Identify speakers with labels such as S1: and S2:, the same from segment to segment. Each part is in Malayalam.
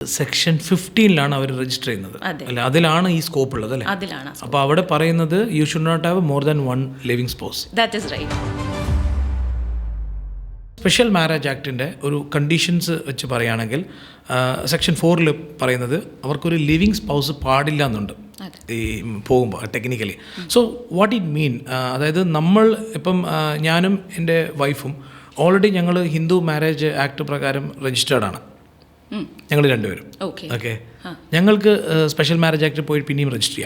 S1: സെക്ഷൻ 15 അവർ രജിസ്റ്റർ ചെയ്യുന്നത് അല്ല, അതിലാണ് ഈ സ്കോപ്പ് ഉള്ളത് അല്ലേ?
S2: അതിലാണ്.
S1: അപ്പോൾ അവിടെ പറയുന്നത് you should not have more than one living spouse.
S2: That is right.
S1: Special marriage ആക്ടിൻ്റെ ഒരു കണ്ടീഷൻസ് വെച്ച് പറയുകയാണെങ്കിൽ സെക്ഷൻ 4 പറയുന്നത് അവർക്കൊരു ലിവിങ് സ്പൗസ് പാടില്ല എന്നുണ്ട് ഈ പോകുമ്പോൾ technically. So what it mean, അതായത് നമ്മൾ ഇപ്പം ഞാനും എൻ്റെ വൈഫും ഓൾറെഡി ഞങ്ങൾ ഹിന്ദു മാരേജ് ആക്ട് പ്രകാരം രജിസ്റ്റേർഡ് ആണ്, ഞങ്ങൾ രണ്ടുപേരും. ഓക്കെ, ഞങ്ങൾക്ക് സ്പെഷ്യൽ മാരേജ് ആക്ട് പോയി പിന്നെയും രജിസ്റ്റർ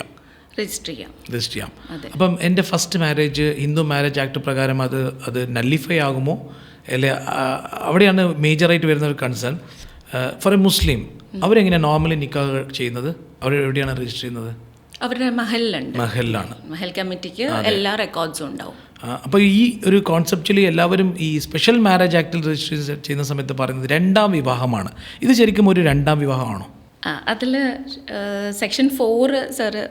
S1: ചെയ്യാം. അപ്പം എൻ്റെ first marriage Hindu marriage act പ്രകാരം അത് നല്ലിഫൈ ആകുമോ? അല്ലെ, അവിടെയാണ് മേജറായിട്ട് വരുന്ന ഒരു കൺസേൺ. ഫോർ എ മുസ്ലിം അവരെങ്ങനെയാണ് നോർമലി നിക്കാഹ് ചെയ്യുന്നത്? അവർ എവിടെയാണ് രജിസ്റ്റർ ചെയ്യുന്നത്?
S2: അവരുടെ മഹലിലാണ്. മഹൽ കമ്മിറ്റിക്ക് എല്ലാ റെക്കോർഡ്സും ഉണ്ടാവും.
S1: അപ്പോൾ ഈ ഒരു കോൺസെപ്ച്വലി എല്ലാവരും ഈ സ്പെഷ്യൽ മാരേജ് ആക്ടിൽ രജിസ്റ്റർ ചെയ്യുന്ന സമയത്ത് പറയുന്നത് രണ്ടാം വിവാഹമാണ്. ഇത് ശരിക്കും ഒരു രണ്ടാം വിവാഹമാണോ?
S2: അതിൽ സെക്ഷൻ 4 സാറ്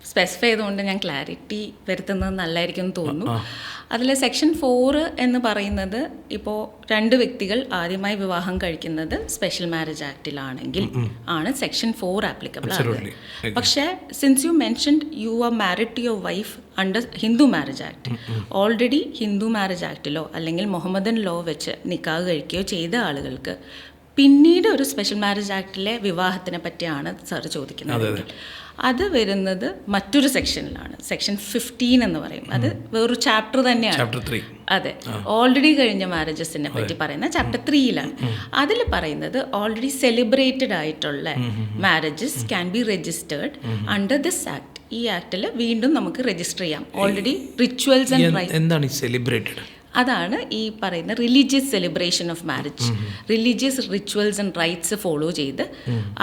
S2: സ്പെസിഫൈ ചെയ്തുകൊണ്ട് ഞാൻ ക്ലാരിറ്റി വരുത്തുന്നത് നല്ലതായിരിക്കും എന്ന് തോന്നുന്നു. അതിൽ സെക്ഷൻ 4 എന്ന് പറയുന്നത് ഇപ്പോൾ രണ്ട് വ്യക്തികൾ ആദ്യമായി വിവാഹം കഴിക്കുന്നത് സ്പെഷ്യൽ മാരേജ് ആക്ടിലാണെങ്കിൽ ആണ് സെക്ഷൻ 4 ആപ്ലിക്കബിൾ ആകുന്നത്. പക്ഷേ since you mentioned you are married to your wife under Hindu marriage act, already Hindu marriage ആക്ടിലോ അല്ലെങ്കിൽ മുഹമ്മദൻ ലോ വെച്ച് നിക്കാഹ് കഴിക്കുകയോ ചെയ്ത ആളുകൾക്ക് പിന്നീട് ഒരു സ്പെഷ്യൽ മാരേജ് ആക്ടിലെ വിവാഹത്തിനെ പറ്റിയാണ് സാർ ചോദിക്കുന്നത്. അത് വരുന്നത് മറ്റൊരു സെക്ഷനിലാണ്, സെക്ഷൻ 15 എന്ന് പറയും. അത് വേറൊരു ചാപ്റ്റർ തന്നെയാണ്. അതെ, ഓൾറെഡി കഴിഞ്ഞ മാരേജസിനെ പറ്റി പറയുന്ന ചാപ്റ്റർ 3ലാണ്. അതിൽ പറയുന്നത് ഓൾറെഡി സെലിബ്രേറ്റഡ് ആയിട്ടുള്ള marriages can be registered under this act. ഈ ആക്ടിൽ വീണ്ടും നമുക്ക് രജിസ്റ്റർ ചെയ്യാം. Already rituals and rights.
S1: എന്താണ് സെലിബ്രേറ്റഡ്?
S2: അതാണ് ഈ പറയുന്ന religious celebration of marriage. Religious rituals and rights follow ചെയ്ത്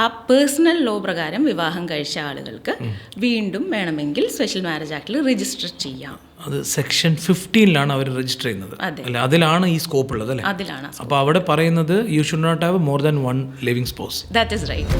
S2: ആ പേഴ്സണൽ ലോ പ്രകാരം വിവാഹം കഴിച്ച ആളുകൾക്ക് വീണ്ടും വേണമെങ്കിൽ സ്പെഷ്യൽ മാരേജ് ആക്ടിൽ രജിസ്റ്റർ ചെയ്യാം.
S1: അത് സെക്ഷൻ 15 അവർ രജിസ്റ്റർ ചെയ്യുന്നത് അല്ല, അതിലാണ് ഈ സ്കോപ്പ് ഉള്ളത് അല്ലേ?
S2: അതിലാണ്.
S1: അപ്പോൾ അവിടെ പറയുന്നത് you should not have more than one living spouse.
S2: That is right.